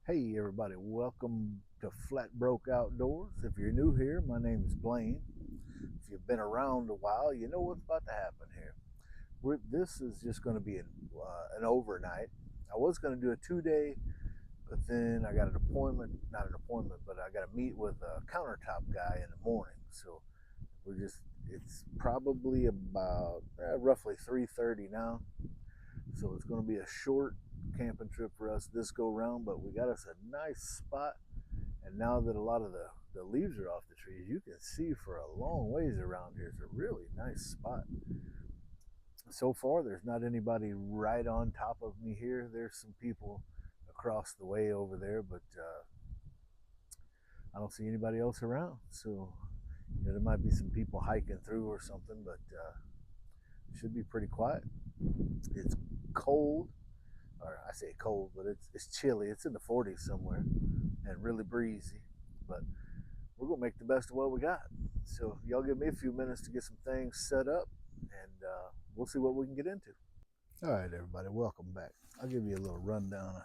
Hey everybody, welcome to Flat Broke Outdoors. If you're new here, my name is Blaine. If you've been around a while, you know what's about to happen here. This is just going to be an overnight. I was going to do a 2 day, but then I got an appointment, not an appointment, but I got to meet with a countertop guy in the morning. So it's probably about roughly 3:30 now. So it's going to be a short camping trip for us this go round, but we got us a nice spot. And now that a lot of the leaves are off the trees, you can see for a long ways around here. It's a really nice spot. So far, there's not anybody right on top of me here. There's some people across the way over there, but I don't see anybody else around. So, there might be some people hiking through or something, but it should be pretty quiet. It's cold, or I say cold, but it's chilly. It's in the 40s somewhere, and really breezy. But we're gonna make the best of what we got. So y'all give me a few minutes to get some things set up, and we'll see what we can get into. All right, everybody, welcome back. I'll give you a little rundown of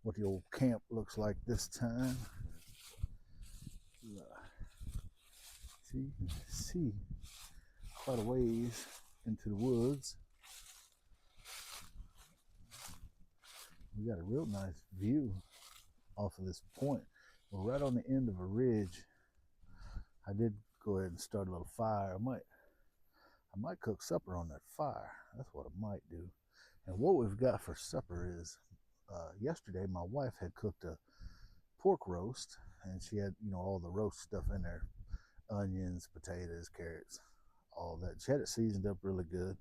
what the old camp looks like this time. See, you can see quite a ways into the woods. We got a real nice view off of this point. We're right on the end of a ridge. I did go ahead and start a little fire. I might cook supper on that fire. That's what I might do. And what we've got for supper is yesterday my wife had cooked a pork roast, and she had all the roast stuff in there: onions, potatoes, carrots, all that. She had it seasoned up really good.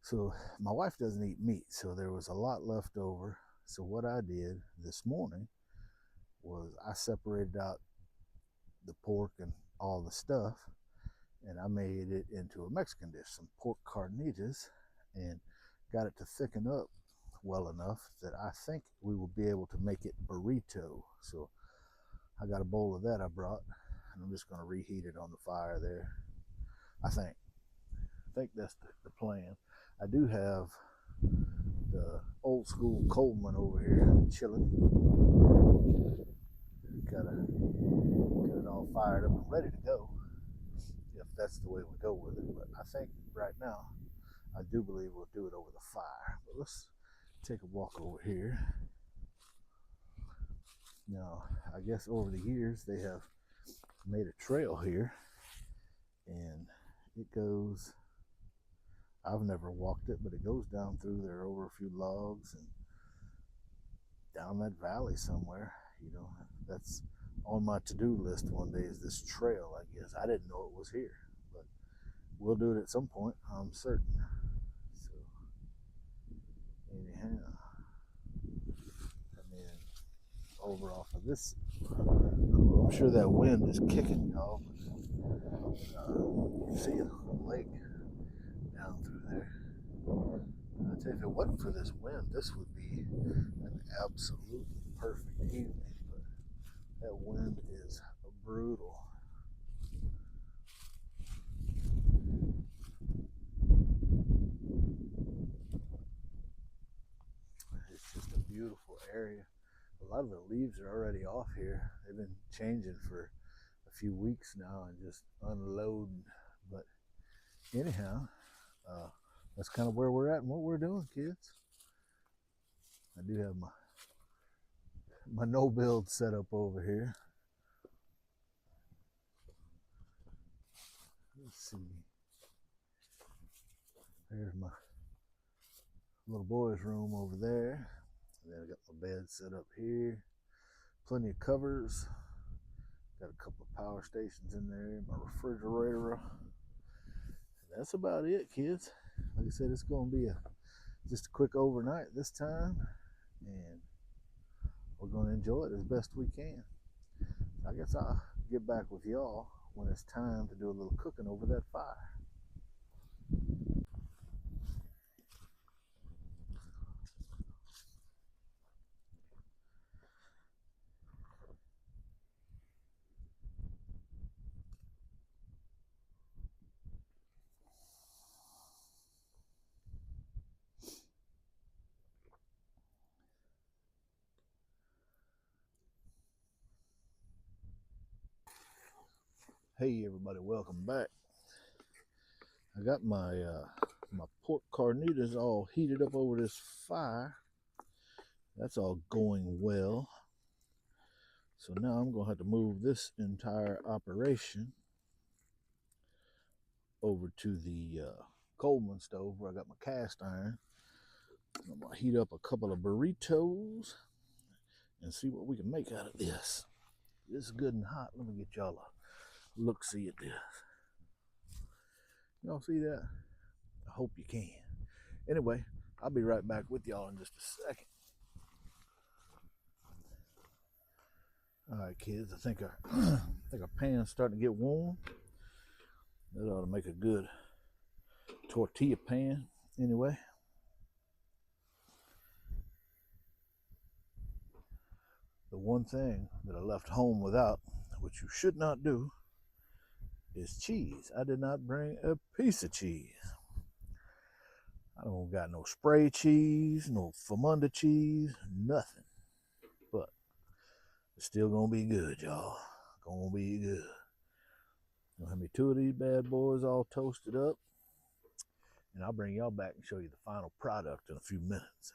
So my wife doesn't eat meat, so there was a lot left over. So what I did this morning was I separated out the pork and all the stuff, and I made it into a Mexican dish, some pork carnitas, and got it to thicken up well enough that I think we will be able to make it burrito. So I got a bowl of that I brought, and I'm just going to reheat it on the fire there. I think that's the plan. I do have the old school Coleman over here chilling. Got it all fired up and ready to go, if that's the way we go with it. But I think right now, I do believe we'll do it over the fire. But let's take a walk over here. Now, I guess over the years they have made a trail here, and it goes, I've never walked it, but it goes down through there over a few logs and down that valley somewhere. That's on my to-do list one day, is this trail, I guess. I didn't know it was here, but we'll do it at some point, I'm certain. So anyhow, and then over off of this, I'm sure that wind is kicking y'all, but you can see a lake down through there. I tell you, if it wasn't for this wind, this would be an absolutely perfect evening. But that wind is brutal. It's just a beautiful area. A lot of the leaves are already off here. They've been changing for a few weeks now and just unloading. But anyhow, that's kind of where we're at and what we're doing, kids. I do have my no build set up over here. Let's see. There's my little boy's room over there. And then I got my bed set up here. Plenty of covers. Got a couple of power stations in there. My refrigerator. And that's about it, kids. Like I said, it's going to be just a quick overnight this time, and we're going to enjoy it as best we can. I guess I'll get back with y'all when it's time to do a little cooking over that fire. Hey everybody, welcome back. I got my pork carnitas all heated up over this fire. That's all going well. So now I'm gonna have to move this entire operation over to the Coleman stove where I got my cast iron. I'm gonna heat up a couple of burritos and see what we can make out of this. This is good and hot. Let me get y'all a look-see at this. Y'all see that? I hope you can. Anyway, I'll be right back with y'all in just a second. All right, kids, I think our pan's starting to get warm. That ought to make a good tortilla pan anyway. The one thing that I left home without, which you should not do, is cheese. I did not bring a piece of cheese. I don't got no spray cheese, no Famunda cheese, nothing. But it's still gonna be good, y'all. Gonna be good. Gonna have me two of these bad boys all toasted up, and I'll bring y'all back and show you the final product in a few minutes.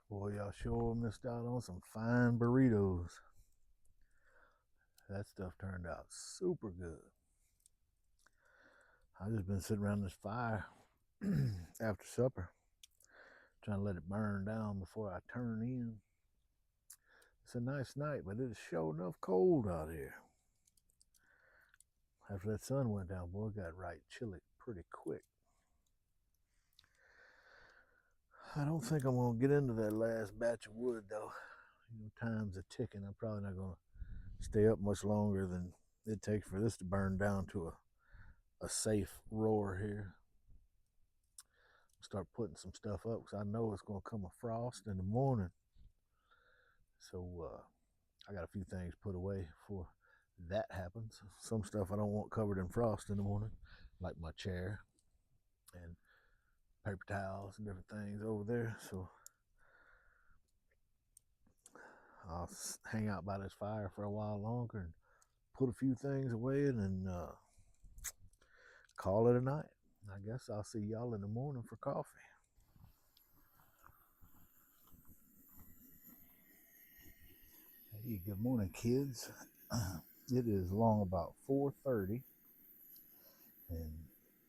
Boy, y'all sure missed out on some fine burritos. That stuff turned out super good. I just been sitting around this fire after supper, trying to let it burn down before I turn in. It's a nice night, but it's sure enough cold out here. After that sun went down, boy, it got right chilly pretty quick. I don't think I'm gonna get into that last batch of wood though. You know, time's a ticking. I'm probably not gonna stay up much longer than it takes for this to burn down to a safe roar here. Start putting some stuff up because I know it's gonna come a frost in the morning. So I got a few things put away before that happens. Some stuff I don't want covered in frost in the morning, like my chair and paper towels and different things over there. So I'll hang out by this fire for a while longer and put a few things away and then call it a night. I guess I'll see y'all in the morning for coffee. Hey, good morning, kids. It is long about 4:30, and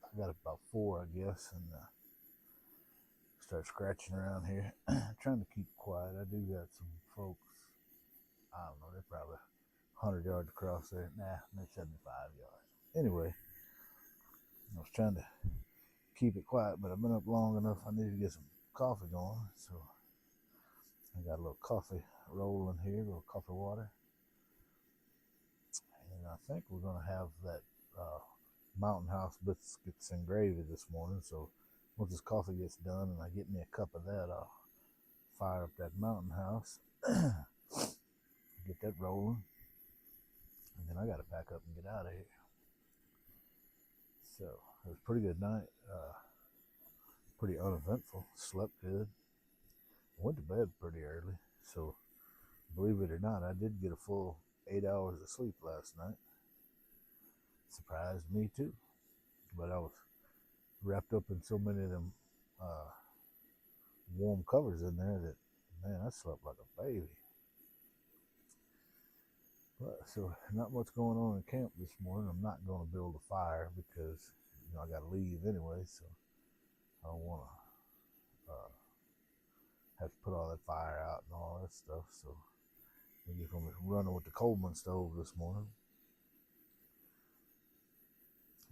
I got about 4, I guess, and start scratching around here, trying to keep quiet. I do got some folks. I don't know. They're probably 100 yards across there. Nah, maybe 75 yards. Anyway, I was trying to keep it quiet, but I've been up long enough. I need to get some coffee going, so I got a little coffee rolling here, a little coffee water. And I think we're going to have that Mountain House biscuits and gravy this morning. So once this coffee gets done and I get me a cup of that, I'll fire up that Mountain House, get that rolling, and then I got to pack up and get out of here. So it was a pretty good night, pretty uneventful, slept good, went to bed pretty early. So believe it or not, I did get a full 8 hours of sleep last night. Surprised me too, but I was wrapped up in so many of them warm covers in there that, man, I slept like a baby. But so not much going on in camp this morning. I'm not going to build a fire because I got to leave anyway, so I don't want to have to put all that fire out and all that stuff. So we're just going to be running with the Coleman stove this morning.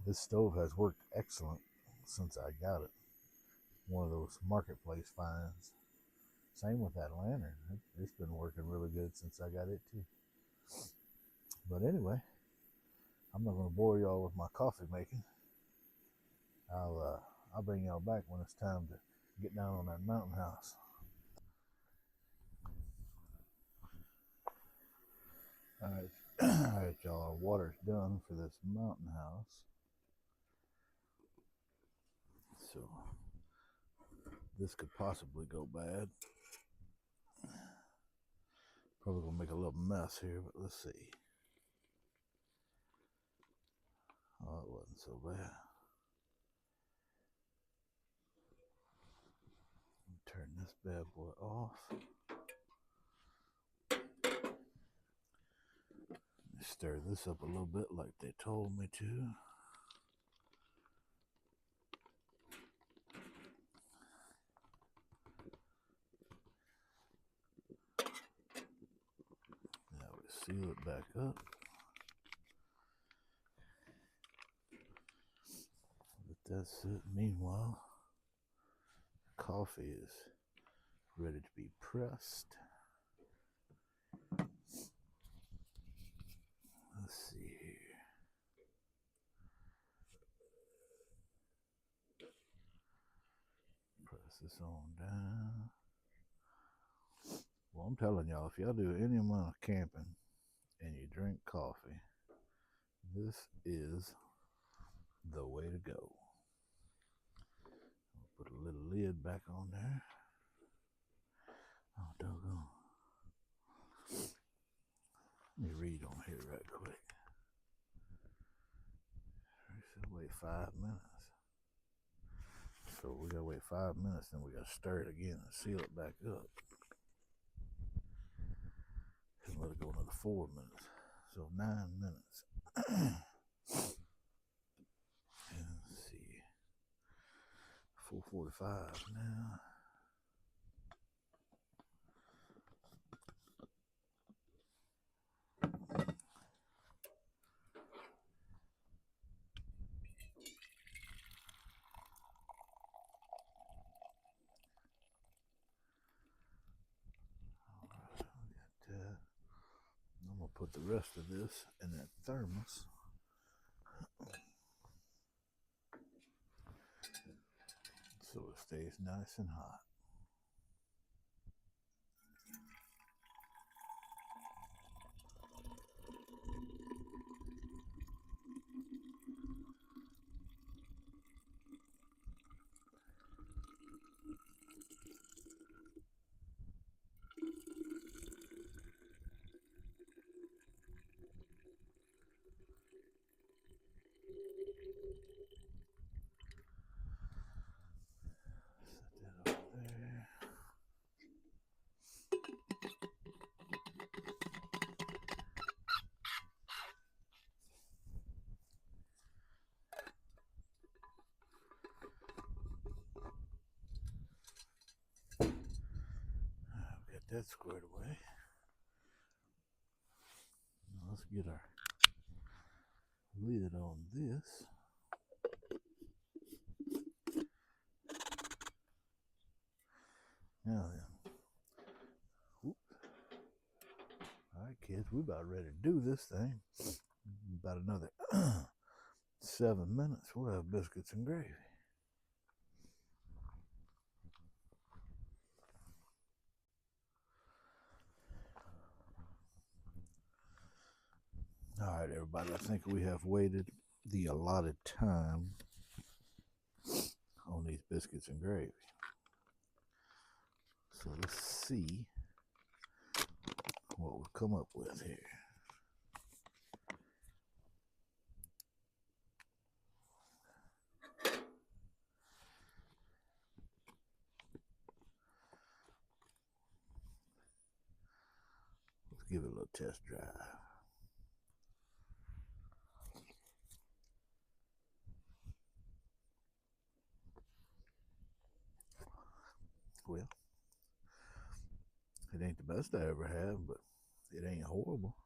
This stove has worked excellent since I got it. One of those marketplace finds. Same with that lantern. It's been working really good since I got it too. But anyway, I'm not going to bore y'all with my coffee making. I'll bring y'all back when it's time to get down on that mountain house. All right, all right, y'all. Our water's done for this mountain house. So this could possibly go bad. Probably gonna make a little mess here, but let's see. Oh, it wasn't so bad. Turn this bad boy off. Stir this up a little bit like they told me to. Now we seal it back up. Let that sit. Meanwhile, coffee is ready to be pressed. Let's see here. Press this on down. Well, I'm telling y'all, if y'all do any amount of camping and you drink coffee, this is the way to go. I'll put a little lid back on there. Oh, doggone. Let me read on here right quick. We should wait 5 minutes. So we gotta wait 5 minutes, then we gotta stir it again and seal it back up. And let it go another 4 minutes. So 9 minutes. And let's see. 4:45 now. I'm gonna put the rest of this in that thermos. So it stays nice and hot. That squared away. Now let's get our lid on this. Now then. Whoop. All right, kids, we're about ready to do this thing. About another 7 minutes, we'll have biscuits and gravy. All right, everybody, I think we have waited the allotted time on these biscuits and gravy. So let's see what we'll come up with here. Let's give it a little test drive. Well, it ain't the best I ever had, but it ain't horrible.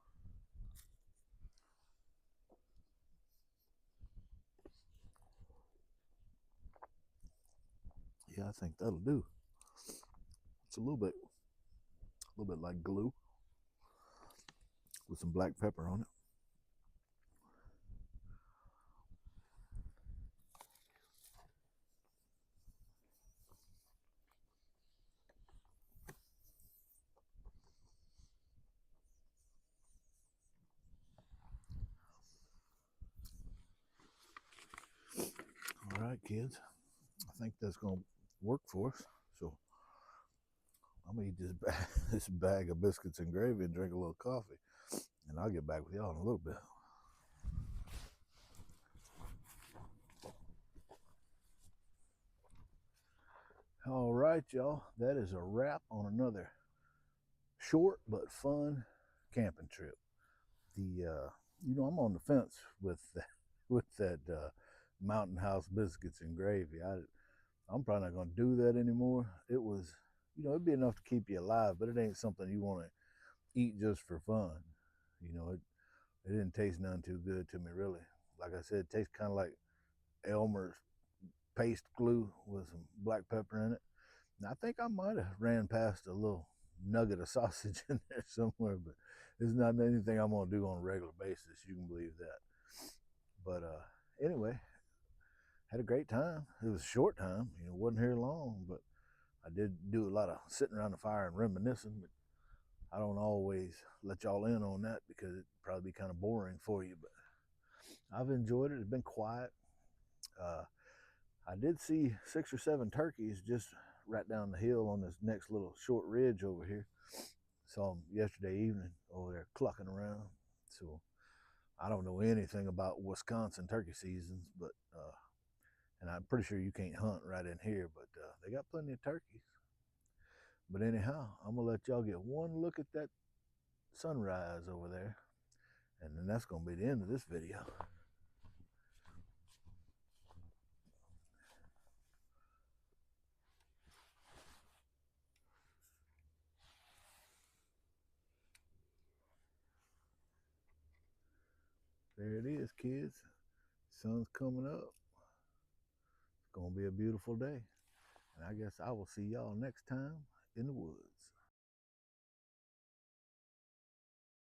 Yeah, I think that'll do. It's a little bit like glue with some black pepper on it. right, kids. I think that's gonna work for us. So I'm gonna eat this this bag of biscuits and gravy and drink a little coffee, and I'll get back with y'all in a little bit. All right, y'all. That is a wrap on another short but fun camping trip. I'm on the fence with that Mountain House biscuits and gravy. I'm probably not gonna do that anymore. It was, it'd be enough to keep you alive, but it ain't something you want to eat just for fun. It didn't taste none too good to me, really. Like I said, it tastes kind of like Elmer's paste glue with some black pepper in it. And I think I might have ran past a little nugget of sausage in there somewhere, but it's not anything I'm gonna do on a regular basis. You can believe that. But anyway, had a great time. It was a short time, wasn't here long, but I did do a lot of sitting around the fire and reminiscing. But I don't always let y'all in on that because it'd probably be kind of boring for you. But I've enjoyed it. It's been quiet. Uh, I did see 6 or 7 turkeys just right down the hill on this next little short ridge over here. Saw them yesterday evening over there clucking around. So I don't know anything about Wisconsin turkey seasons, but and I'm pretty sure you can't hunt right in here, but they got plenty of turkeys. But anyhow, I'm gonna let y'all get one look at that sunrise over there, and then that's gonna be the end of this video. There it is, kids. Sun's coming up. It's gonna be a beautiful day. And I guess I will see y'all next time in the woods.